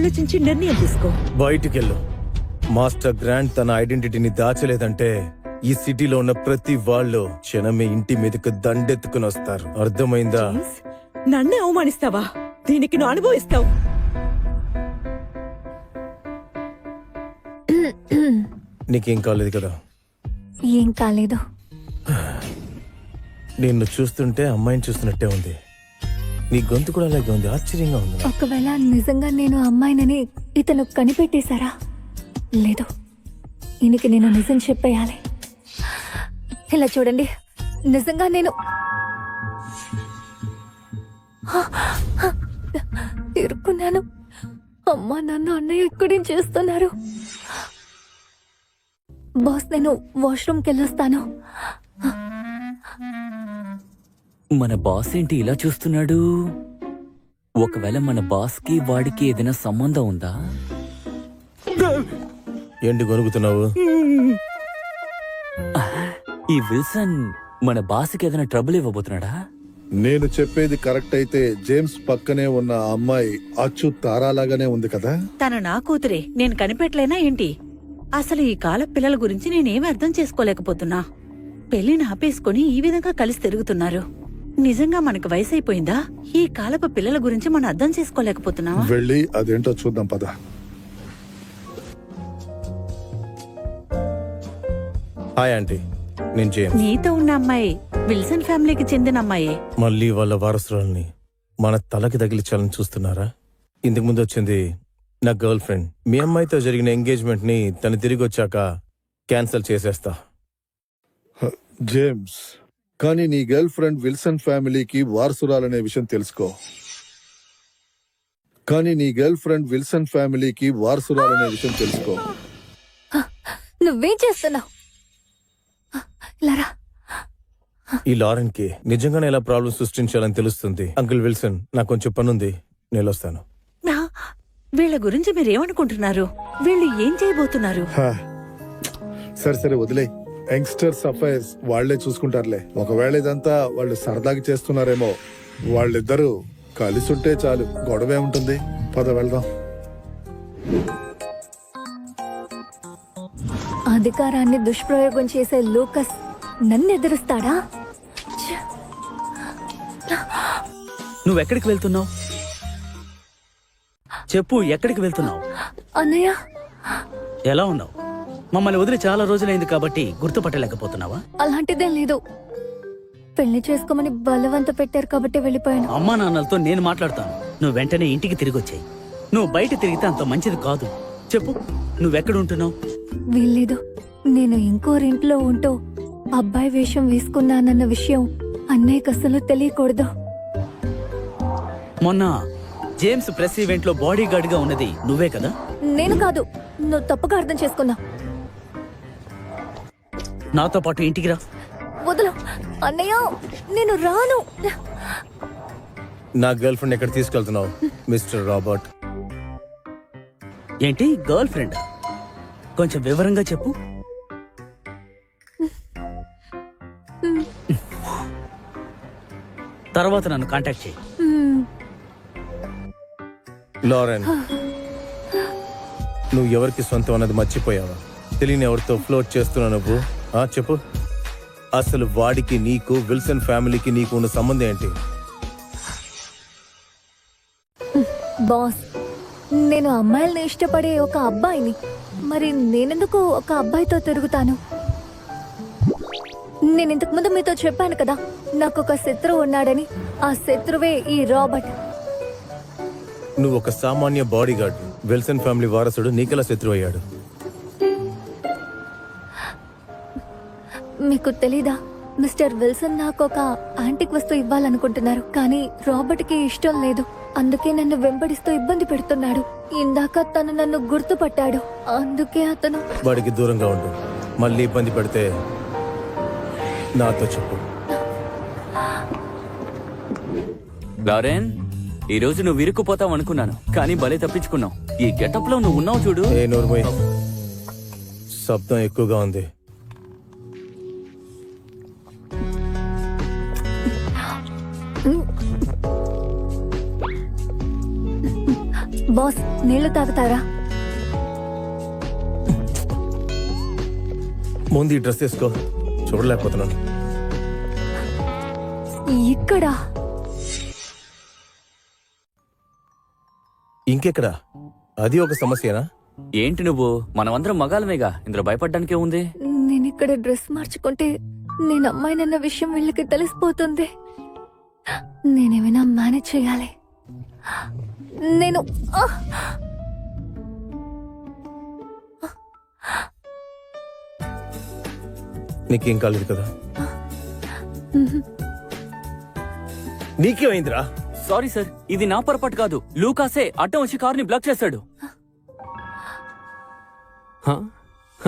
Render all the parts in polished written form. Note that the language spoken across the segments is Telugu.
ఆలోచించి నిర్ణయం తీసుకో. బయటికెళ్ళు. మాస్టర్ గ్రాండ్ తన ఐడెంటిటీని దాచలేదంటే ఈ సిటీలో ఉన్న ప్రతి వాళ్ళు క్షణమే ఇంటి మీదకి దండెత్తుకుని వస్తారు. అర్థమైందా? నన్నే అవమానిస్తావా? దీనికి నువ్వు అనుభవిస్తావు. నీకేం కాలేదు కదా? ఏం కాలేదు. నిన్ను చూస్తుంటే అమ్మాయిని చూస్తున్నట్టే ఉంది. నీ గొంతు కూడా అలాగే ఉంది. ఆశ్చర్యంగా ఉంది. ఒకవేళ నిజంగా నేను అమ్మాయినని ఇతను కనిపెట్టేశారా? లేదు, ఈయనకి నేను నిజం చెప్పేయాలి. ఇలా చూడండి, నిజంగా నేను ఇరుక్కున్నాను. అమ్మా నాన్న అన్నయ్య ఇక్కడేం చేస్తున్నారు? బాస్, నేను వాష్రూమ్కి వెళ్ళొస్తాను. మన బాస్ ఏంటి ఇలా చూస్తున్నాడు? ఒకవేళ మన బాస్ కి వాడికి ఏదైనా సంబంధం ఉందా? ఏంటి గొనుగుతున్నావు? ఈ విల్సన్ మన బాస్కి ఏదైనా ట్రబుల్ ఇవ్వబోతున్నాడా? నేను చెప్పేది కరెక్ట్ అయితే జేమ్స్ పక్కనే ఉన్న అమ్మాయి అచ్చు తారాలాగానే ఉంది కదా? తన నా కూతురే. నేను కనిపెట్టలేనా ఏంటి? అసలు ఈ కాల పిల్లల గురించి నేనేమి అర్థం చేసుకోలేకపోతున్నా. పెళ్లిని ఆపేసుకుని ఈ విధంగా కలిసి తిరుగుతున్నారు. నిజంగా మనకు వయసు అయిపోయిందా? ఈ కాలపు పిల్లల గురించి మనం అర్థం చేసుకోలేకపోతున్నావా? వెళ్ళి అదేంటో చూద్దాం పద. హాయ్ ఆంటీ, నేను జేమ్స్. నీతో ఉన్న అమ్మాయి విల్సన్ ఫ్యామిలీకి చెందిన అమ్మాయే. మళ్ళీ వాళ్ళ వారసురాల్ని మన తలకి తగిలించాలని చూస్తున్నారా? ఇంతకు ముందు వచ్చింది నా గర్ల్ ఫ్రెండ్. మీ అమ్మాయితో జరిగిన ఎంగేజ్మెంట్ ని తను తిరిగి వచ్చాక క్యాన్సిల్ చేసేస్తా. జేమ్స్, కానీ నీ గర్ల్ ఫ్రెండ్ విల్సన్ ఫ్యామిలీకి వారసురాలనే విషయం తెలుసుకో. నువ్వేం చేస్తున్నావు? ఈ లారెన్ కి నిజంగానే ఎలా ప్రాబ్లం సృష్టించాలని తెలుస్తుంది. అంకుల్ విల్సన్, నాకు కొంచెం పనుంది, నేను వస్తాను. వీళ్ళ గురించి మీరేమనుకుంటున్నారు? వీళ్ళు ఏం చేయబోతున్నారు? సరే వదిలే. యంగ్స్టర్స్ అఫైర్స్ వాళ్లే చూసుకుంటారులే. ఒకవేళ ఇదంతా వాళ్ళు సరదాగా చేస్తున్నారేమో. వాళ్ళిద్దరూ కలిసి ఉంటే చాలు, గొడవే ఉంటుంది. పద వెళ్దాం. అధికారాన్ని దుష్ప్రయోగం చేసే లూకస్ నన్ను ఎదురుస్తాడా? నువ్వెక్కడికి వెళ్తున్నావు? చెప్పు, ఎక్కడికి వెళ్తున్నావు? అన్నయ్య, ఎలా ఉన్నావు? మమ్మల్ని వదిలి చాలా రోజులైంది కాబట్టి గుర్తుపట్టలేకపోతున్నావా? అలాంటిదేం లేదు. పెళ్లి చేసుకోమని బలవంత పెట్టారు కాబట్టి వెళ్ళిపోయాను. అమ్మా నాన్నలతో నేను మాట్లాడతాను. నువ్వు వెంటనే ఇంటికి తిరిగి వచ్చాయి. నువ్వు బయట తిరిగితే అంత మంచిది కాదు. చెప్పు, నువ్వెక్కడ ఉంటున్నావు? వీల్లేదు. నేను ఇంకోరింట్లో ఉంటూ అబ్బాయి వేషం వేసుకున్నానన్న విషయం అన్నయ్యకి అసలు తెలియకూడదు. మొన్న జేమ్స్ ప్రెస్ ఈవెంట్ లో బాడీ గార్డ్ గా ఉన్నది నువ్వే కదా? నేను కాదు, నువ్వు తప్పుగా అర్థం చేసుకున్నా. నాతో పాటు ఇంటికి రా. వదలు అన్నయ్య, నేను రాను. నా గర్ల్ ఫ్రెండ్ ఎక్కడ తీసుకెళ్తున్నావు మిస్టర్ రాబర్ట్? ఏంటి గర్ల్ ఫ్రెండ్? కొంచెం వివరంగా చెప్పు. తర్వాత నన్ను కాంటాక్ట్ చేయి. లారెన్, నువ్వు ఎవరికి సొంతం అన్నది మర్చిపోయావా? తెలియని ఎవరితో ఫ్లోట్ చేస్తున్నావు నువ్వు? చెప్పు, అసలు వాడికి నీకు, విల్సన్ ఫ్యామిలీకి నీకు ఉన్న సంబంధం ఏంటి? బాస్, నేను అమ్మాయిల్ని ఇష్టపడే ఒక అబ్బాయిని. మరి నేనెందుకు ఒక అబ్బాయితో తిరుగుతాను? నేను ఇంతకు ముందు మీతో చెప్పాను కదా, నాకు ఒక శత్రువు ఉన్నాడని. ఆ శత్రువే ఈ రాబర్ట్. నువ్వు ఒక సామాన్య బాడీ గార్డ్. విల్సన్ ఫ్యామిలీ వారసుడు నీకెలా శత్రువు అయ్యాడు? మీకు తెలీదా? మిస్టర్ విల్సన్ నాకు ఒక యాంటిక్ వస్తువు ఇవ్వాలనుకుంటున్నారు, కానీ రాబర్ట్ కి ఇష్టం లేదు. అందుకే నన్ను వెంబడిస్తూ ఇబ్బంది పెడుతున్నాడు. ఇందాక తను నన్ను గుర్తుపట్టాడు, అందుకే అతను. వాడికి దూరంగా ఉండు. మళ్ళీ ఇబ్బంది పెడితే నాతో చెప్పు. లారెన్, ఈ రోజు నువ్వు ఇరుక్కుపోతావు అనుకున్నాను, కానీ భలే తప్పించుకున్నావు. ఈ గెటప్ లో నువ్వు ఉన్నావు చూడు. ఏ నోర్మై, శబ్దం ఎక్కువగా ఉంది. బాస్ నీళ్లు తాగుతారా? ముందు ఈ డ్రెస్ వేసుకో, చూడలేకపోతున్నాను. ఇక్కడ ఇంకెక్కడా? అది ఒక సమస్యనా? ఏంటి నువ్వు? మనమందరం మగాలమేగా, ఇందులో భయపడ్డానికే ఉంది. నేను ఇక్కడ డ్రెస్ మార్చుకుంటే నేను అమ్మాయినన్న విషయం వీళ్ళకి తెలిసిపోతుంది. నేనేమైనా మేనేజ్ చేయాలి. నేను నీకేం కాలేదు కదా? నీకేమైందిరా? సారీ సార్, ఇది నా పొరపాటు కాదు. లూకాసే అడ్డం వచ్చి కారుని బ్లాక్ చేశాడు.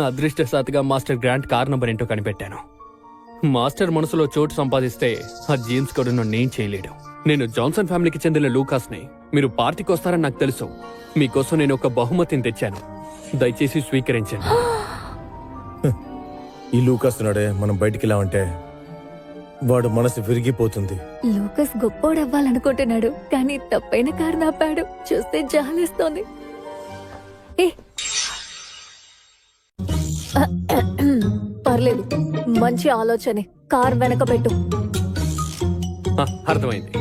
అదృష్టశాత్తుగా మాస్టర్ గ్రాంట్ కార్ నంబర్ ఏంటో కనిపెట్టాను. మాస్టర్ మనసులో చోటు సంపాదిస్తే ఆ జేమ్స్ గడు నేను చేయలేడు. నేను జాన్సన్ ఫ్యామిలీకి చెందిన లూకాస్ని. మీరు పార్టీకి వస్తారని నాకు తెలుసు. మీకోసం నేను ఒక బహుమతిని తెచ్చాను, దయచేసి స్వీకరించండి. ఈ లూకాస్తున్నాడే, మనం బయటికి వెళ్ళామంటే వాడు మనసు విరిగిపోతుంది. లూకస్ గొప్పోడవ్వాలనుకుంటున్నాడు, కానీ తప్పైన కారు నాపాడు. చూస్తే జాలేస్తోంది. ఏ పర్లేదు, మంచి ఆలోచనే. కార్ వెనక పెట్టు. అర్థమైంది.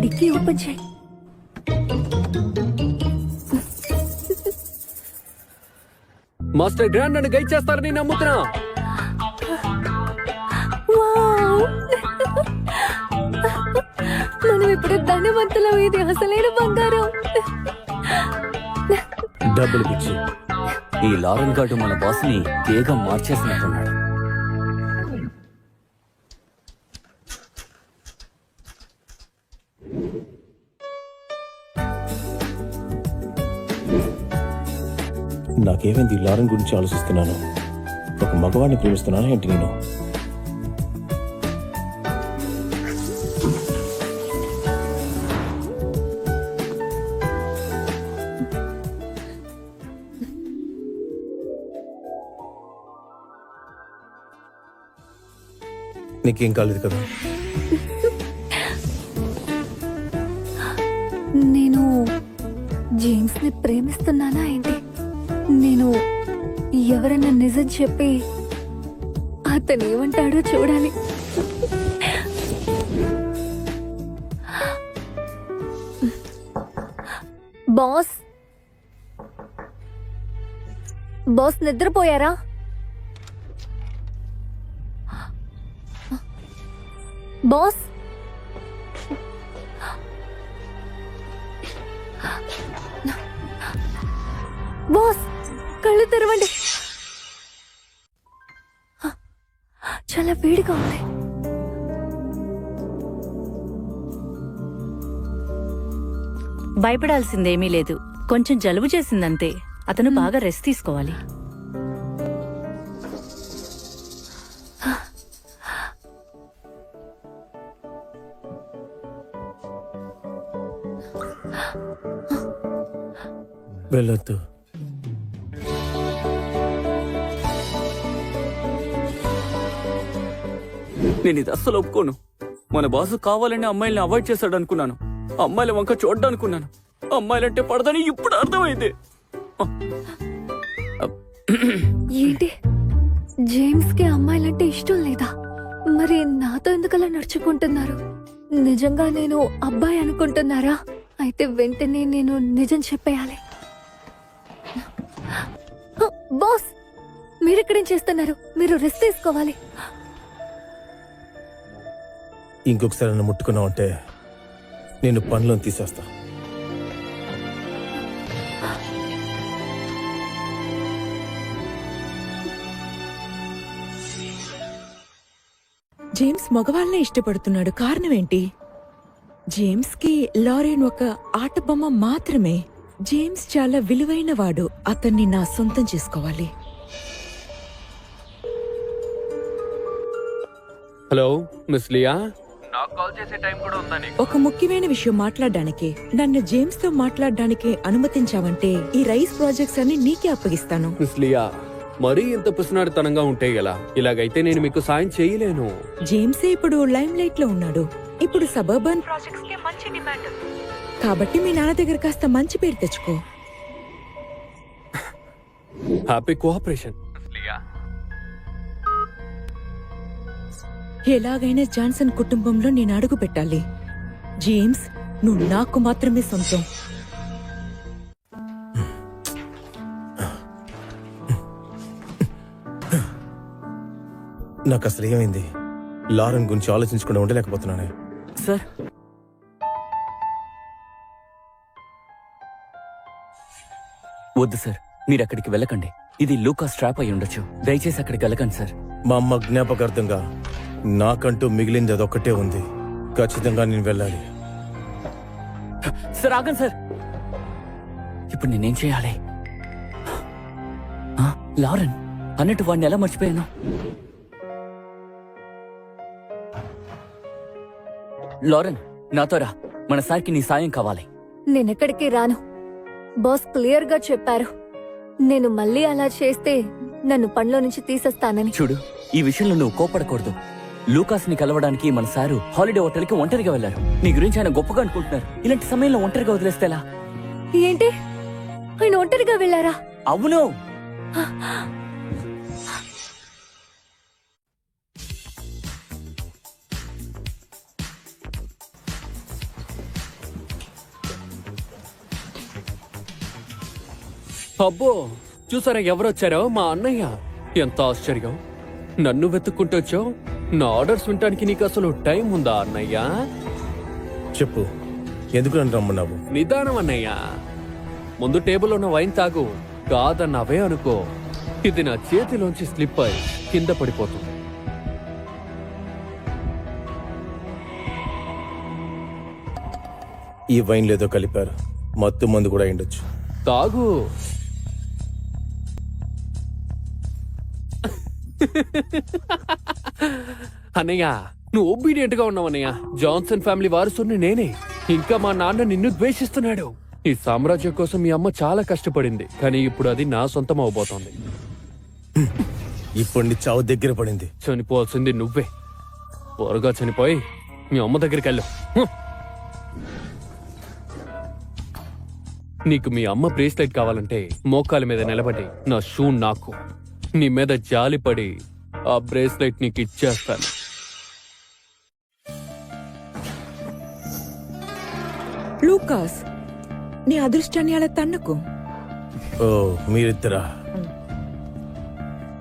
డిక్కీ ఓపెన్ చేయి. మాస్టర్ గ్రాండ్ నన్ను గైడ్ చేస్తారని నమ్ముతున్నా. వావ్! మనం ఇప్పుడు ధనవంతులం. ఇది అసలైన బంగారం. డబ్బులు పిచ్చి. ఈ లారెన్ గార్డు మన బాస్ ని వేగం మార్చేసినట్టున్నాడు. నాకేమైంది? లారెన్ గురించి ఆలోచిస్తున్నాను. ఒక మగవాడిని ప్రేమిస్తున్నాను ఏంటి నేను? నీకేం కాలేదు కదా? నేను జేమ్స్ ని ప్రేమిస్తున్నానా ఏంటి? నేను ఎవరన్నా నిజం చెప్పి అతను ఏమంటాడో చూడాలి. బాస్, బాస్ నిద్రపోయారా? బాస్, బాస్ కళ్ళు తెరవండి. చాలా వేడిగా ఉంది. భయపడాల్సిందేమీ లేదు. కొంచెం జలుబు చేసిందంతే. అతను బాగా రెస్ట్ తీసుకోవాలి. వెళ్ళొద్దు. నేను ఇది అస్సలు ఒప్పుకోను. మన బాసు కావాలని అమ్మాయిల్ని అవాయిడ్ చేశాడు అనుకున్నాను. అమ్మాయిల వంక చూడ్డానుకున్నాను. అమ్మాయిలంటే పడదని ఇప్పుడు అర్థమైంది. ఏంటి, జేమ్స్ కి అమ్మాయిలంటే ఇష్టం లేదా? మరి నాతో ఎందుకలా నడుచుకుంటున్నారు? నిజంగా నేను అబ్బాయి అనుకుంటున్నారా? అయితే వెంటనే నేను నిజం చెప్పేయాలి. బాస్, మీరిక్కడేం చేస్తున్నారు? మీరు రెస్ట్ తీసుకోవాలి. ఇంకొకసారి నన్ను ముట్టుకున్నావు అంటే నేను పనిలో తీసేస్తా. జేమ్స్ మగవాళ్ళనే ఇష్టపడుతున్నాడు. కారణం ఏంటి? జేమ్స్ కి లారెన్ ఒక ఆట బొమ్మ మాత్రమే. జేమ్స్ చాలా విలువైన వాడు. అతన్ని నా సొంతం చేసుకోవాలి. Hello miss Lia. ఒక ముఖ్యమైన విషయం మాట్లాడడానికి. నన్ను జేమ్స్ తో మాట్లాడడానికి అనుమతించావంటే ఈ రైస్ ప్రాజెక్ట్స్ అన్ని నీకే అప్పగిస్తాను. మిస్ లియా, మరీ ఇంత పిసినారితనంగా ఉంటే ఎలా? ఇలాగైతే నేను మీకు సాయం చేయలేను. జేమ్సే ఇప్పుడు లైమ్ లైట్ లో ఉన్నాడు. ఇప్పుడు సబర్బన్ ప్రాజెక్ట్స్ కి మంచి డిమాండ్. కాబట్టి మీ నాన్న దగ్గర కాస్త మంచి పేరు తెచ్చుకో. Happy cooperation. ఎలాగైనా జాన్సన్ కుటుంబంలో నేను అడుగు పెట్టాలి. జేమ్స్, నువ్వు నాకు మాత్రమే సొంతం. నాకు అసలు ఏమైంది? లారెన్ గురించి ఆలోచించకుండా ఉండలేకపోతున్నానే. సార్, వద్దు సార్, మీరు అక్కడికి వెళ్ళకండి. ఇది లూకాస్ ట్రాప్ అయి ఉండొచ్చు. దయచేసి అక్కడికి వెళ్ళకండి సార్. మా అమ్మ జ్ఞాపకార్థంగా నాకంటూ మిగిలింది అదొక్కటే ఉంది. ఖచ్చితంగా నేను వెళ్ళాలి. సార్ ఆగండి సార్. ఇప్పుడు నేనేం చేయాలి? లారెన్ అన్నట్టు వాడిని ఎలా మర్చిపోయాను? లారెన్, నాతో రా. మన సార్కి నీ సాయం కావాలి. నేనెక్కడికి రాను. బాస్ క్లియర్ గా చెప్పారు. నేను మళ్ళీ అలా చేస్తే నన్ను పనిలో నుంచి తీసేస్తానని. చూడు, ఈ విషయంలో నువ్వు కోపడకూడదు. లూకాస్ ని కలవడానికి మన సారు హాలిడే హోటల్ కి ఒంటరిగా వెళ్లారు. నీ గురించి ఆయన గొప్పగా అనుకుంటున్నారు. ఇలాంటి సమయంలో ఒంటరిగా వదిలేస్తేలా? ఏంటి, ఆయన ఒంటరిగా వెళ్ళారా? అవును. అబ్బో, చూసారా ఎవరొచ్చారో? మా అన్నయ్య. ఎంత ఆశ్చర్యం! నన్ను వెతుక్కుంటూ వచ్చావు. నా ఆర్డర్స్ వినటానికి నీకు అసలు టైం ఉందా అన్నయ్య? చెప్పు, ఎందుకు నన్ను రమ్మన్నావు? నిదానం అన్నయ్య. ముందు టేబుల్ ఉన్న వైన్ తాగు. కాదన్నావే అనుకో, ఇది నా చేతిలోంచి స్లిప్ అయి కింద పడిపోతుంది. ఈ వైన్ లేదో కలిపారు. మత్తు మందు కూడా అయిండొచ్చు. తాగు. అన్నయ్య, నువ్వు ఒబీడియంట్ గా ఉన్నావు అన్నయ్య. జాన్సన్ ఫ్యామిలీ వారసుని నేనే. ఇంకా మా నాన్న నిన్ను ద్వేషిస్తున్నాడు. ఈ సామ్రాజ్యం కోసం మీ అమ్మ చాలా కష్టపడింది, కానీ ఇప్పుడు అది నా సొంతం అవబోతోంది. ఇప్పుడు నీ చావు దగ్గర పడింది. చనిపోవాల్సింది నువ్వే. త్వరగా చనిపోయి మీ అమ్మ దగ్గరికి వెళ్ళు. నీకు మీ అమ్మ బ్రేస్లెట్ కావాలంటే మోకాల మీద నిలబడి నా షూ నాకు, నీ మీద జాలిపడి ఆ బ్రేస్లెట్ నీకు ఇచ్చేస్తాను. లూకాస్, నీ అదృష్టాన్ని అలా తన్నుకు. ఓ, మీరిద్దరా?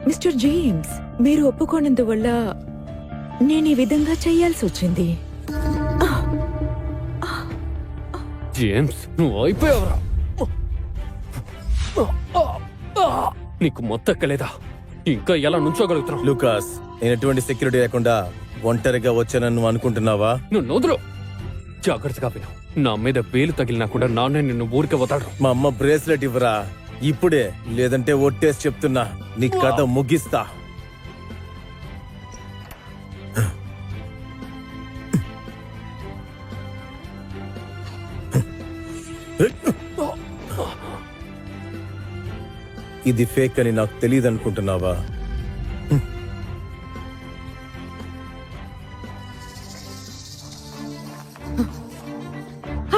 మిస్టర్ జేమ్స్, మీరు ఒప్పుకోనందువల్ల నేను ఈ విధంగా చెయ్యాల్సి వచ్చింది. జేమ్స్, నువ్వు అయిపోయావురా. నీకు మొత్తక్కలేదా? ఇంకా ఎలా నుంచోగలుగుతున్నావు? లూకాస్, నేను ఎటువంటి సెక్యూరిటీ లేకుండా ఒంటరిగా వచ్చానని నువ్వు అనుకుంటున్నావా? నువ్వు నోదురు. జాగ్రత్తగా విను. నా మీద వేలు తగిలినా కూడా నాన్న నిన్ను ఊరికే వదలరు. మా అమ్మ బ్రేస్లెట్ ఇవ్వరా ఇప్పుడే, లేదంటే ఒట్టేసి చెప్తున్నా, నీ కథ ముగిస్తా. ఇది ఫేక్ అని నాకు తెలియదు అనుకుంటున్నావా?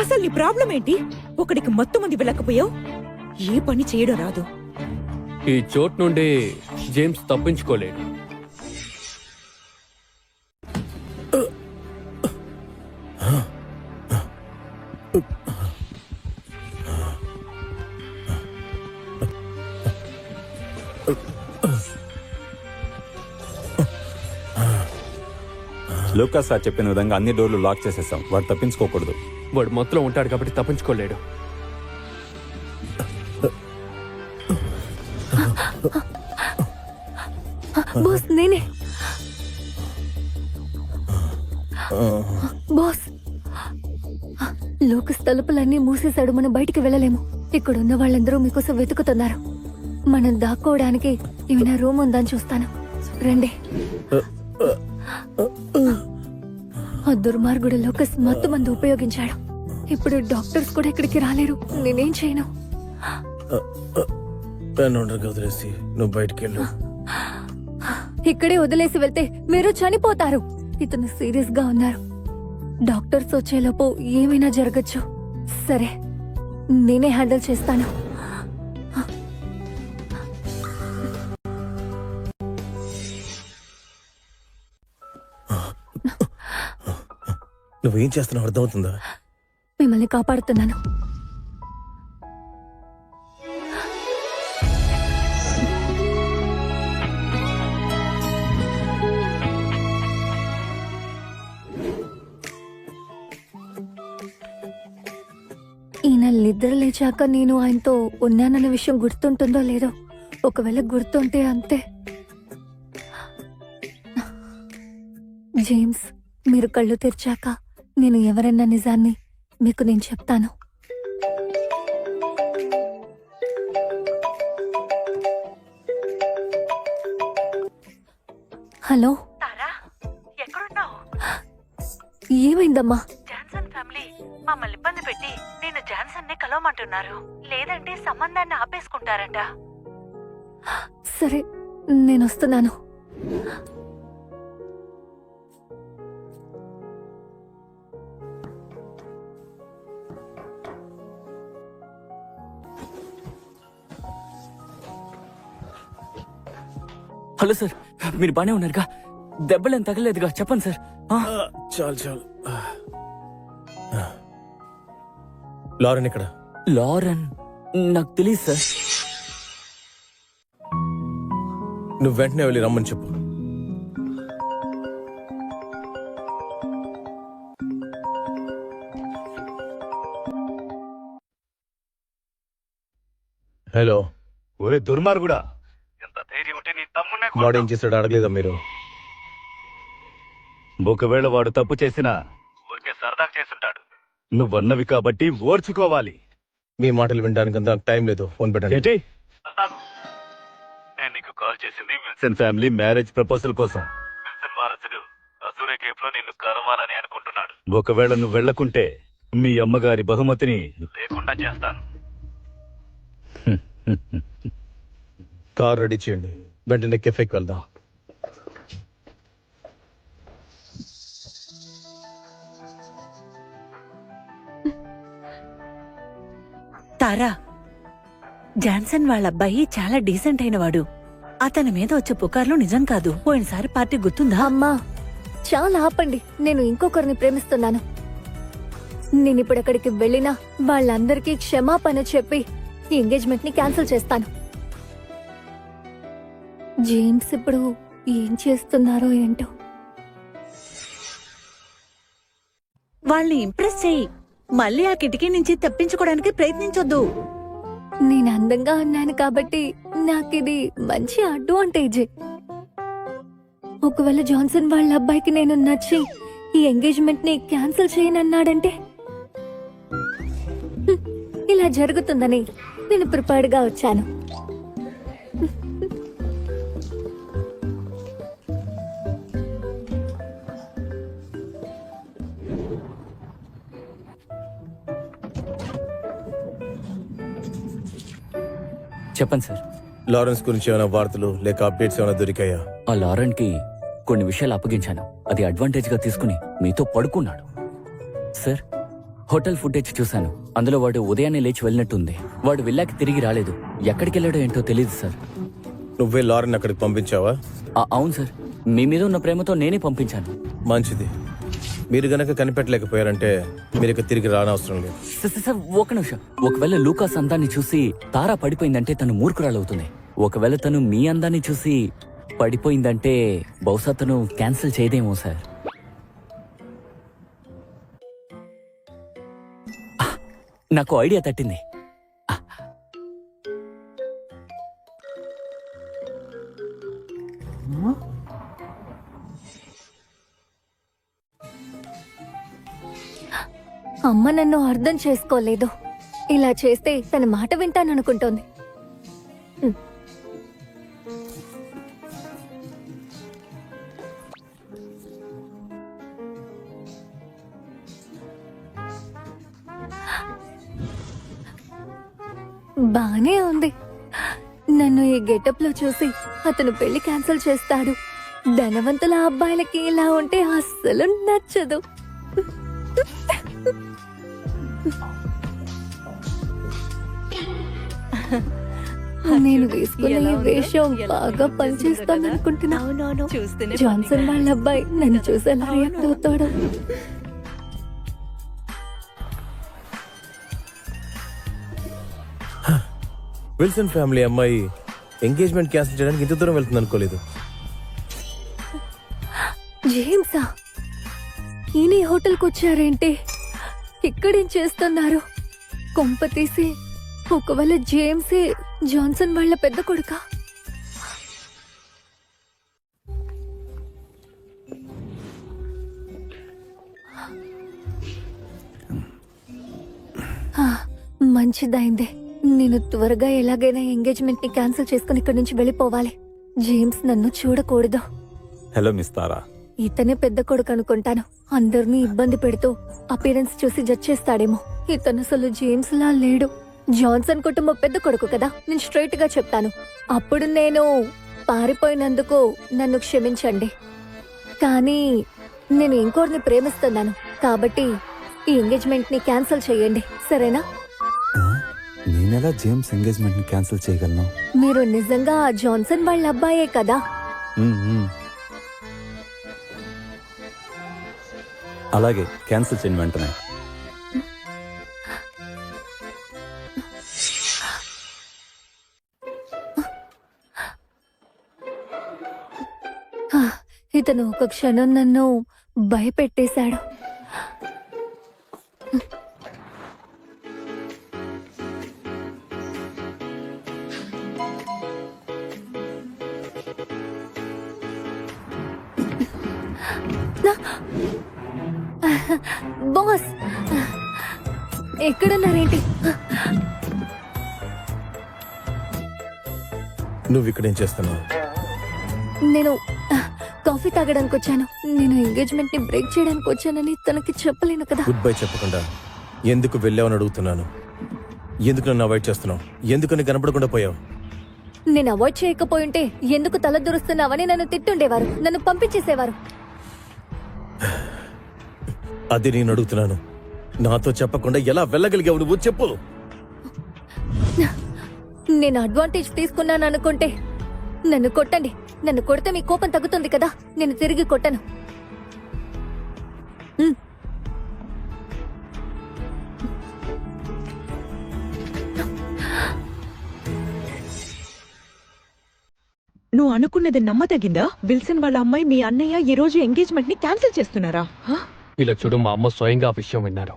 అసలు నీ ప్రాబ్లం ఏంటి? ఒకడికి మొత్తం మంది వెళ్ళకపోయావు. ఏ పని చేయడం రాదు. ఈ చోటు నుండి జేమ్స్ తప్పించుకోలేడు. లూకాస్ సార్ చెప్పిన విధంగా అన్ని డోర్లు లాక్ చేసేసాం. వాడు తప్పించుకోకూడదు. వాడు మొత్తం ఉంటాడు కాబట్టి తప్పించుకోలేడు. బాస్, నేనే. బాస్, లోకస్ తలుపులన్నీ మూసేశాడు. మనం బయటికి వెళ్ళలేము. ఇక్కడ ఉన్న వాళ్ళందరూ మీకోసం వెతుకుతున్నారు. మనం దాక్కోవడానికి ఏమైనా రూమ్ ఉందని చూస్తాను. రండి. ఆ దుర్మార్గుడు లోకస్ మత్తు మందు ఉపయోగించాడు. ఇప్పుడు డాక్టర్స్ కూడా ఇక్కడికి రాలేరు. నేనేం చేయను? వదిలేసి నువ్వు బయటికి వెళ్ళు. ఇక్కడే వదిలేసి వెళ్తే మీరు చనిపోతారు. ఇతను సీరియస్ గా ఉన్నారు. డాక్టర్స్ వచ్చేలోపు ఏమైనా జరగచ్చు. సరే, నేనే హ్యాండిల్ చేస్తాను. నువ్వేం చేస్తున్నావు అర్థమవుతుందా? మిమ్మల్ని కాపాడుతున్నాను. ఈయన నిద్ర లేచాక నేను ఆయనతో ఉన్నానన్న విషయం గుర్తుంటుందో లేదో. ఒకవేళ గుర్తుంటే అంతే. జేమ్స్, మీరు కళ్ళు తెరిచాక నేను ఎవరన్న నిజాన్ని మీకు నేను చెప్తాను. హలో, ఎక్కడున్నావు? ఏమైందమ్మా? జాన్సన్ ఫ్యామిలీ మమ్మల్ని ఇబ్బంది పెట్టి నేను జాన్సన్ ని కలవమంటున్నారు. లేదంటే సంబంధాన్ని ఆపేసుకుంటారట. సరే, నేను వస్తున్నాను. హలో సార్, మీరు బానే ఉన్నారుగా? దెబ్బలేం తగలేదుగా? చెప్పండి సార్. చాలు చాలు. లారెన్ ఇక్కడ. లారెన్ నాకు తెలియదు సార్. నువ్వు వెంటనే వెళ్ళి రమ్మని చెప్పు. హలో. ఒరే దుర్మార్గుడా, ఎంత ధైర్యం ఉంటే నీ తమ్మున్నే వాడు ఏం చేశాడు అడగలేదా మీరు? ఒకవేళ వాడు తప్పు చేసినా ఊరికే సరదాగా చేసుంటాడు. నువ్వన్నవి కాబట్టి ఓర్చుకోవాలి. మీ మాటలు వినడానికి అంత టైం లేదు. ఫోన్ పెట్టండి. ఏంటి? నేను నీకు కాల్ చేసింది విల్సన్ ఫ్యామిలీ మ్యారేజ్ ప్రపోజల్ కోసం. విల్సన్ వారసుడు అసూరే కేఫ్ లో నిన్ను కలవాలని అనుకుంటున్నాడు. ఒకవేళ నువ్వు వెళ్లకుంటే మీ అమ్మగారి బహుమతిని లేకుండా చేస్తాను. కార్ రెడీ చేయండి. వెంటనే కెఫేకి వెళ్దాం. తారా, జాన్సన్ వాళ్ళ అబ్బాయి చాలా డీసెంట్ అయిన వాడు. అతని మీద వచ్చే పుకార్లు నిజం కాదు. పోయినసారి పార్టీ గుర్తుందా? అమ్మా, చాలా ఆపండి. నేను ఇంకొకరిని ప్రేమిస్తున్నాను. నేనిప్పుడు ఎక్కడికి వెళ్ళినా వాళ్ళందరికీ క్షమాపణ చెప్పి ఈ ఎంగేజ్మెంట్ ని క్యాన్సిల్ చేస్తాను. జేమ్స్ ఇప్పుడు ఏం చేస్తున్నారో ఏంటో. వాళ్ళని ఇంప్రెస్ చెయ్యి. మళ్ళీ ఆ కిటికీ నుంచి తప్పించుకోవడానికి ప్రయత్నించొద్దు. నేను అందంగా ఉన్నాను కాబట్టి నాకిది మంచి అడ్వాంటేజ్. ఒకవేళ జాన్సన్ వాళ్ళ అబ్బాయికి నేను నచ్చి ఈ ఎంగేజ్మెంట్ ని క్యాన్సిల్ చేయనన్నాడంటే ఇలా జరుగుతుందని నేను ప్రిపేర్డ్ గా వచ్చాను. చెప్పండి సార్. లారెన్స్ గురించి ఏమైనా వార్తలు లేక అప్డేట్స్ ఏమైనా దొరికాయా? ఆ లారెన్ కి కొన్ని విషయాలు అప్పగించాను. అది అడ్వాంటేజ్ గా తీసుకుని మీతో పడుకున్నాడు. సార్, హోటల్ ఫుటేజ్ చూశాను. అందులో వాడు ఉదయాన్నే లేచి వెళ్ళినట్టుంది. వాడు వెళ్ళాక తిరిగి రాలేదు. ఎక్కడికి వెళ్ళాడో ఏంటో తెలియదు సార్. నువ్వే లారెన్ అక్కడికి పంపించావా? అవును సార్, మీ మీద ఉన్న ప్రేమతో నేనే పంపించాను. మంచిది. మీరు గనక కనిపెట్టలేకపోయారంటే మీరు ఇక తిరిగి రానవసరం లేదు. సార్, ఒక నిమిషం. ఒకవేళ లూకాస్ అందాన్ని చూసి తారా పడిపోయిందంటే తను మూర్ఖురాలవుతుంది. ఒకవేళ తను మీ అందాన్ని చూసి పడిపోయిందంటే బహుశా తను క్యాన్సిల్ చేయదేమో సార్. నాకు ఐడియా తట్టింది. అమ్మ నన్ను అర్థం చేసుకోలేదు. ఇలా చేస్తే తన మాట వింటాననుకుంటోంది. బానే ఉంది. నన్ను ఈ గెటప్ లో చూసి అతను పెళ్లి క్యాన్సిల్ చేస్తాడు. ధనవంతుల అబ్బాయిలకి ఇలా ఉంటే అస్సలు నచ్చదు. నేను వేసుకున్న ఈ వేషం బాగా పనిచేస్తాను అనుకుంటున్నా. జాన్సన్ వాళ్ళ అబ్బాయి నన్ను చూసి ఎలా రియాక్ట్ అవుతాడు. విల్సన్ ఫ్యామిలీ అమ్మాయి ఎంగేజ్మెంట్ క్యాన్సిల్ చేయడానికి ఇంత దూరం వెళ్తుంది అనుకోలేదు. జేమ్సా, ఈయన ఈ హోటల్కి వచ్చారేంటి? ఇక్కడేం చేస్తున్నారు? కొంప తీసి ఒకవేళ జేమ్సే జాన్సన్ వాళ్ళ పెద్ద కొడుకా? ఆ, మంచిదైందే. నేను త్వరగా ఎలాగైనా ఎంగేజ్మెంట్ ని క్యాన్సిల్ చేసుకుని ఇక్కడి నుంచి వెళ్ళిపోవాలి. జేమ్స్ నన్ను చూడకూడదు. హలో మిస్ తారా. ఇతనే పెద్ద కొడుకు అనుకుంటాను. అందరినీ ఇబ్బంది పెడుతూ అపీరెన్స్ చూసి జడ్జ్ చేస్తాడేమో. ఇతను అసలు జేమ్స్ లా లేడు. జాన్సన్ కుటుంబం పెద్ద కొడుకు కదా. నేను స్ట్రైట్ గా చెప్తాను. అప్పుడు నేను పారిపోయినందుకు నన్ను క్షమించండి. కానీ నేను ఇంకోరిని ప్రేమిస్తున్నాను కాబట్టి ఈ ఎంగేజ్మెంట్ ని క్యాన్సిల్ చేయండి, సరేనా? నేనెలా జేమ్స్ ఎంగేజ్మెంట్ ని క్యాన్సిల్ చేయగలను? మీరు నిజంగా ఆ జాన్సన్ వాళ్ళ అబ్బాయే కదా? అలాగే క్యాన్సిల్ చేయండి వెంటనే. ఇతను ఒక క్షణం నన్ను భయపెట్టేశాడు. బాస్, ఎక్కడున్నారేంటి? నువ్వు ఇక్కడేం చేస్తున్నావు? నేను కాఫీ తాగడానికి వచ్చాను. నేను ఎంగేజ్మెంట్ ని బ్రేక్ చేయడానికి వచ్చానని తనకి చెప్పలేను కదా. గుడ్ బై చెప్పకుండా ఎందుకు వెళ్ళావని అడుగుతున్నాను. ఎందుకు నన్ను అవాయిడ్ చేస్తున్నావు? ఎందుకు నీ కనపడకుండా పోయావు? నేను అవాయిడ్ చేయకపోయింటే ఎందుకు తల దురుస్తున్నావని నన్ను తిట్టుండేవారు, నన్ను పంపించేసేవారు. అది నేను అడుగుతున్నాను. నాతో చెప్పకుండా ఎలా వెళ్ళగలిగావు నువ్వు? చెప్పు. నేను అడ్వాంటేజ్ తీసుకున్నాను అనుకుంటే నన్ను కొట్టండి. నన్ను కొడితే మీ కోపం తగ్గుతుంది కదా. నేను తిరిగి కొట్టను. నువ్వు అనుకున్నది నమ్మదగిందా? విల్సన్ వాళ్ళ అమ్మాయి మీ అన్నయ్య ఈ రోజు ఎంగేజ్మెంట్ ని క్యాన్సిల్ చేస్తున్నారా? ఇలా చూడు, మా అమ్మ స్వయంగా ఆ విషయం విన్నారు.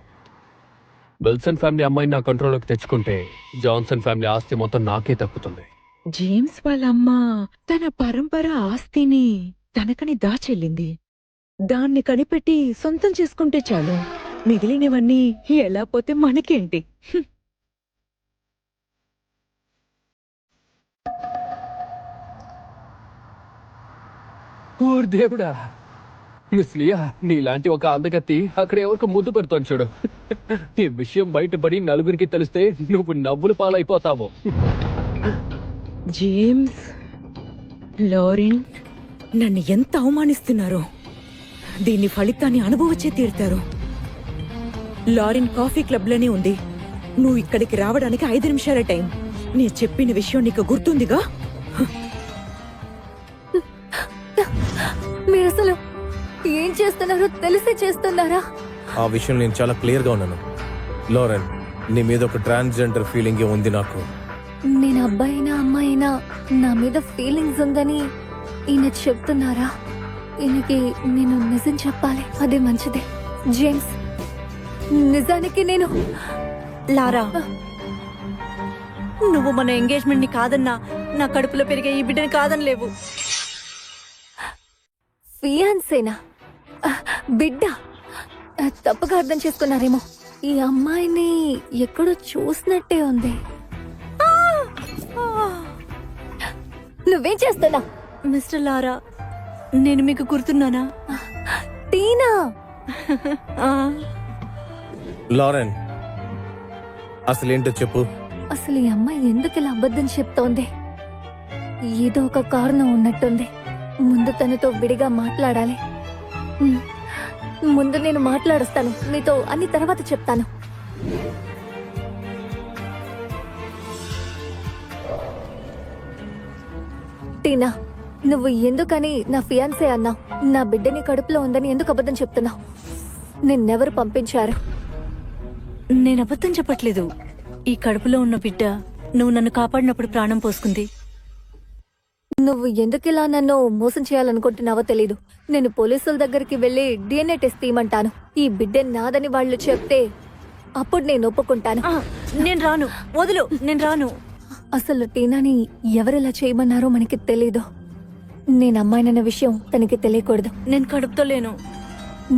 విల్సన్ ఫ్యామిలీ అమ్మాయిని నా కంట్రోల్లోకి తెచ్చుకుంటే జాన్సన్ ఫ్యామిలీ ఆస్తి మొత్తం నాకే తప్పుతుంది. జేమ్స్ వాళ్ళ అమ్మ తన పరంపర ఆస్తిని తనకని దాచెళ్ళింది. దాన్ని కనిపెట్టి సొంతం చేసుకుంటే చాలు. మిగిలినవన్నీ ఎలా పోతే మనకేంటి? ఓర్ దేవుడా, మిస్ లియా, నీలాంటి ఒక అందగత్తి అక్కడ ఎవరికి ముద్దు పెడుతోంది చూడు. ఈ విషయం బయటపడి నలుగురికి తెలిస్తే నువ్వు నవ్వులు పాలైపోతావు. జేమ్స్, లారెన్ నన్ను ఎంత అవమానిస్తున్నారో. దీని ఫలితాన్ని అనుభవించే తీరుతారు. లారెన్ కాఫీ క్లబ్లోనే ఉంది. నువ్వు ఇక్కడికి రావడానికి 5 నిమిషాల టైం. నేను చెప్పిన విషయం నీకు గుర్తుందిగా? మీరు అసలు ఏం చేస్తున్నారో తెలిసే చేస్తున్నారా? ఆ విషయం నేను చాలా క్లియర్ గా ఉన్నాను. లారెన్, నీ మీద ఒక ట్రాన్స్జెండర్ ఫీలింగ్ ఉంది నాకు. నేను అబ్బాయినా అమ్మాయినా నా మీద ఫీలింగ్స్ ఉందని ఈయన చెప్తున్నారా? ఈయనకి నేను నిజం చెప్పాలి, అదే మంచిదే. జేమ్స్, నిజానికి నేను లారా, నువ్వు మన ఎంగేజ్మెంట్ ని కాదన్నా నా కడుపులో పెరిగే ఈ బిడ్డని కాదనలేవు. ఫియాన్సేనా? బిడ్డ? తప్పుగా అర్థం చేసుకున్నారేమో. ఈ అమ్మాయిని ఎక్కడో చూసినట్టే ఉంది. నువ్వేం చేస్తున్నా? మిస్టర్ లారా, నేను మీకు గుర్తున్నానా? టీనా. ఆ, లారెన్, అసలేంటో చెప్పు. అసలు ఈ అమ్మాయి ఎందుకు ఇలా అబద్ధం చెప్తోంది? ఏదో ఒక కారణం ఉన్నట్టుంది. ముందు తనతో విడిగా మాట్లాడాలి. ముందు నేను మాట్లాడుస్తాను, నీతో అన్ని తర్వాత చెప్తాను. టీనా, నువ్వు ఎందుకని నా ఫియాన్సే అన్నావు? నా బిడ్డని కడుపులో ఉందని ఎందుకు అబద్ధం చెప్తున్నావు? నిన్నెవరు పంపించారు? నేను అబద్ధం చెప్పట్లేదు. ఈ కడుపులో ఉన్న బిడ్డ నువ్వు నన్ను కాపాడినప్పుడు ప్రాణం పోసుకుంది. నువ్వు ఎందుకిలా నన్ను మోసం చేయాలనుకుంటున్నావో తెలీదు. నేను పోలీసుల దగ్గరికి వెళ్ళి DNA టెస్ట్ తీయమంటాను. ఈ బిడ్డ నాదని వాళ్ళు చెప్తే అప్పుడు నేను ఒప్పుకుంటాను. నేను రాను, వదులు, నేను రాను. అసలు టీనాని ఎవరెలా చేయమన్నారో మనకి తెలీదు. నేను అమ్మాయినన్న విషయం తనకి తెలియకూడదు. నేను కడుపుతో లేను.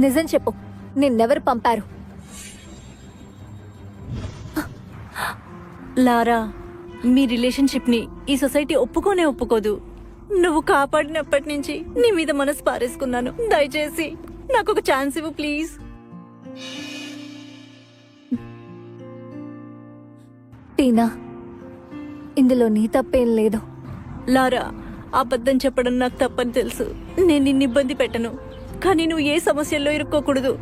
నిజం చెప్పు, నిన్నెవరు పంపారు? లారా, మీ రిలేషన్షిప్ ని ఈ సొసైటీ ఒప్పుకోనే ఒప్పుకోదు. నువ్వు కాపాడినప్పటి నుంచి నీ మీద మనసు పారేసుకున్నాను. దయచేసి నాకు ఒక ఛాన్స్ ఇవ్వు ప్లీజ్. టీనా, ఇందులో నీ తప్పేం లేదు. లారా, అబద్ధం చెప్పడం నాకు తప్పని తెలుసు. నేను నిన్ను ఇబ్బంది పెట్టను, కానీ నువ్వు ఏ సమస్యల్లో ఇరుక్కోకూడదు.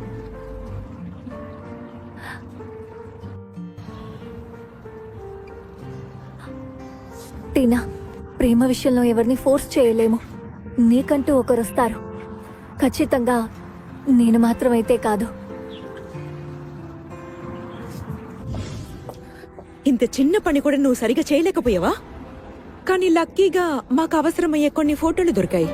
టీనా, ప్రేమ విషయంలో ఎవరిని ఫోర్స్ చేయలేము. నీకంటూ ఒకరొస్తారు. ఖచ్చితంగా నేను మాత్రమైతే కాదు. ఇంత చిన్న పని కూడా నువ్వు సరిగా చేయలేకపోయావా? కానీ లక్కీగా మాకు అవసరమయ్యే కొన్ని ఫోటోలు దొరికాయి.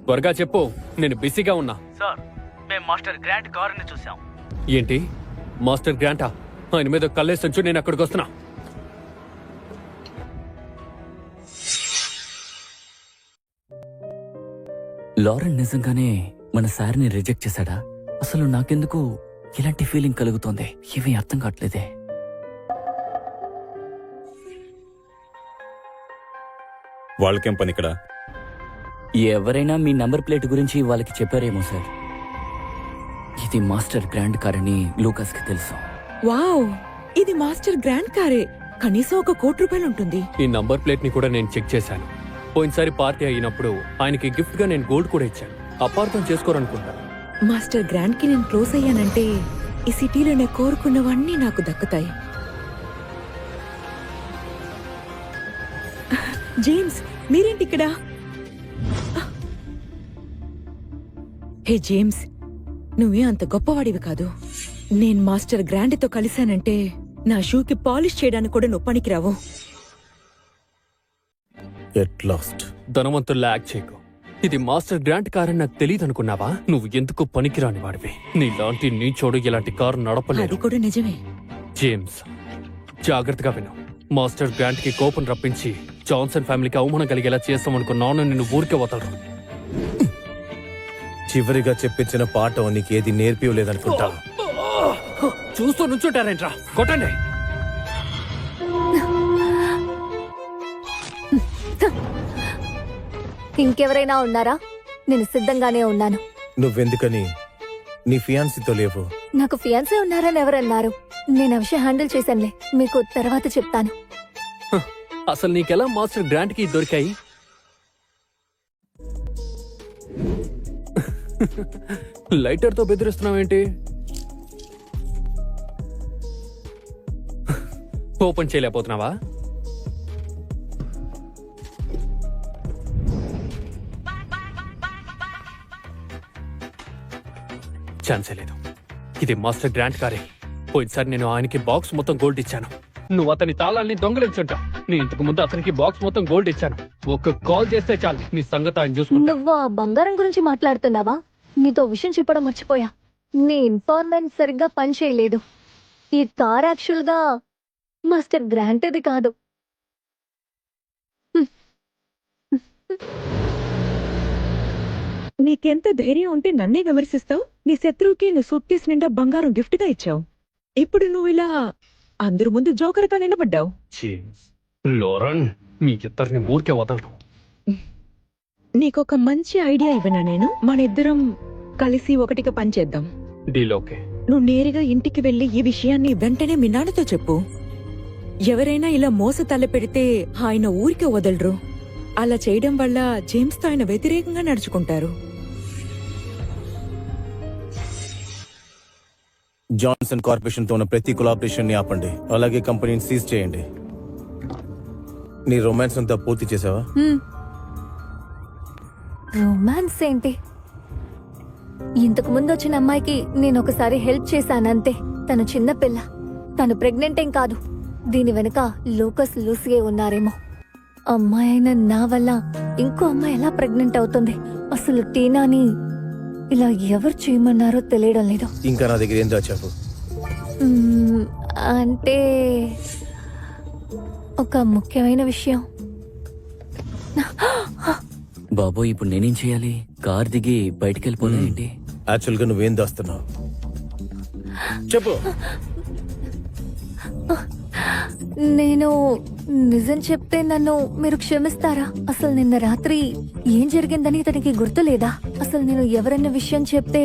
త్వరగా చెప్పు, నేను బిజీగా ఉన్నా. సార్, మేము మాస్టర్ గ్రాంట్ కారుని చూసాం. ఏంటి, మాస్టర్ గ్రాంటా? ఆయన మీద కల్లేసంచు, నేను అక్కడికి వస్తున్నా. లారెన్ నిజంగానే మన సార్ని రిజెక్ట్ చేశాడా? అసలు నాకెందుకు ఇలాంటి ఫీలింగ్ కలుగుతోంది? ఇవి అర్థం కావట్లేదే. వాళ్ళకేం పని ఇక్కడ? ఎవరైనా మీ నంబర్ ప్లేట్ గురించి వాళ్ళకి చెప్పారేమో సార్. ఇది మాస్టర్ గ్రాండ్ కార్ అని లూకాస్ కి తెలుసు. వావ్, ఇది మాస్టర్ గ్రాండ్ కారే. కనీసం ₹1,00,00,000 ఉంటుంది. ఈ నంబర్ ప్లేట్ ని కూడా నేను చెక్ చేశాను. పోయినసారి పార్టీ అయినప్పుడు ఆయనకి గిఫ్ట్ గా నేను గోల్డ్ కూడా ఇచ్చాను. అపార్థం చేసుకోరనుకుంటా. మాస్టర్ గ్రాండ్ కి నేను క్లోజ్ అయ్యానంటే ఈ సిటీలో నేను కోరుకున్నవన్నీ నాకు దక్కుతాయి. జేమ్స్, మీరేంటి ఇక్కడ? హే జేమ్స్, నువ్వే అంత గొప్పవాడివి కాదు. నేను మాస్టర్ గ్రాండ్తో కలిశానంటే నా షూకి పాలిష్ చేయడానికి కూడా నువ్వు పనికిరావు. ఎట్ లాస్ట్ ధనవంతుల్లా యాక్ట్ చేయకు. ఇది మాస్టర్ గ్రాంట్ కార్ అని నాకు తెలియదు అనుకున్నావా? నువ్వు ఎందుకు పనికిరాని వాడివి. నీలాంటి నీచోడు ఇలాంటి కారు అది నడపలేదు. కూడా నిజమే. జేమ్స్, జాగ్రత్తగా విను. మాస్టర్ గ్రాంట్ కి కోపం రప్పించి జాన్సన్ ఫ్యామిలీకి అవమానం కలిగేలా చేస్తామనుకున్నాను. నిన్ను ఊరికే వదలరు. చివరిగా చెప్పించిన పాఠం నీకేది నేర్పియలేదనుకుంటా. చూస్తూ నుంచుంటారేంట్రా? కొట్టండి. ఇంకెవరైనా ఉన్నారా? నేను సిద్ధంగానే ఉన్నాను. నువ్వెందుకని నీ ఫియాన్సీతో లేవు? నాకు ఫియాన్సీ ఉన్నారని ఎవరన్నారు? నేను ఆ విషయం హ్యాండిల్ చేశానులే, మీకు తర్వాత చెప్తాను. అసలు నీకెలా మాస్టర్ గ్రాంట్ కి దొరికాయి? లైటర్ తో బెదిరిస్తున్నావేంటి? ఓపెన్ చేయలేకపోతున్నావా? ఛాన్సే లేదు. ఇది మాస్టర్ గ్రాంట్ కారే. పోయినసారి నేను ఆయనకి బాక్స్ మొత్తం గోల్డ్ ఇచ్చాను. నువ్వు అతని తాళాల్ని దొంగలించుంటావు. నేను ఇంతకు ముందు అతనికి బాక్స్ మొత్తం గోల్డ్ ఇచ్చాను. ఒక కాల్ చేస్తే చాలు, నీ సంగతి ఆయన చూసుకుంటా. నువ్వు ఆ బంగారం గురించి మాట్లాడుతున్నావా? నీతో విషయం చెప్పడం మర్చిపోయా. నీ ఇన్ఫార్మెంట్ సరిగ్గా పనిచేయలేదు. ఈ కార్ యాక్చువల్ గా మాస్టర్ గ్రాంట్ది కాదు. నీకెంత ధైర్యం ఉంటే నన్నే విమర్శిస్తావు? నీ శత్రువుకి నువ్వు సూట్ కేసు నిండా బంగారం గిఫ్ట్ గా ఇచ్చావు. ఇప్పుడు నువ్వు ఇలా అందరి ముందు జోకర్గా నిలబడ్డావు. లోరన్, మీ ఇద్దరిని ఊరికే వదలరు. నీకొక మంచి ఐడియా ఇవ్వనా నేను? మన ఇద్దరం కలిసి ఒకటిగా పనిచేద్దాం. Deal okay. నువ్వు నేరుగా ఇంటికి వెళ్లి ఈ విషయాన్ని వెంటనే మీ నాన్నతో చెప్పు. ఎవరైనా ఇలా మోస తలపెడితే ఆయన ఊరికే వదలరు. అలా చేయడం వల్ల జేమ్స్ తో ఆయన వ్యతిరేకంగా నడుచుకుంటారు. జాన్సన్ కార్పొరేషన్ తో ఉన్న ప్రతి కొలాబరేషన్ ని ఆపండి. అలాగే కంపెనీని సీజ్ చేయండి. నీ రొమాన్స్ అంతా పూర్తి చేసావా? రొమాన్స్ ఏంటి? ఇంతకు ముందు వచ్చిన అమ్మాయికి నేను ఒకసారి హెల్ప్ చేశానంతే. తను చిన్న పిల్ల, తను ప్రెగ్నెంట్ ఏం కాదు. దీని వెనుక లూకస్ లూసియే ఉన్నారేమో. అమ్మాయి అయిన నా వల్ల ఇంకో అమ్మాయి ఎలా ప్రెగ్నెంట్ అవుతుంది? అసలు టీనాని ఇలా ఎవరు చేయమన్నారో తెలియడం లేదు. ఇంకా నా దగ్గర ఏం దాచావు? అంటే ఒక ముఖ్యమైన విషయం. బాబు ఇప్పుడు నేనేం చేయాలి? కార్ దిగి బయటికి వెళ్ళిపోలే ఏంటి? యాక్చువల్ గా నువ్వేం దాస్తున్నావు చెప్పు. నేను నిజం చెప్తే నన్ను మీరు క్షమిస్తారా? అసలు నిన్న రాత్రి ఏం జరిగిందని తనకి గుర్తులేదా? అసలు నేను ఎవరన్న విషయం చెప్తే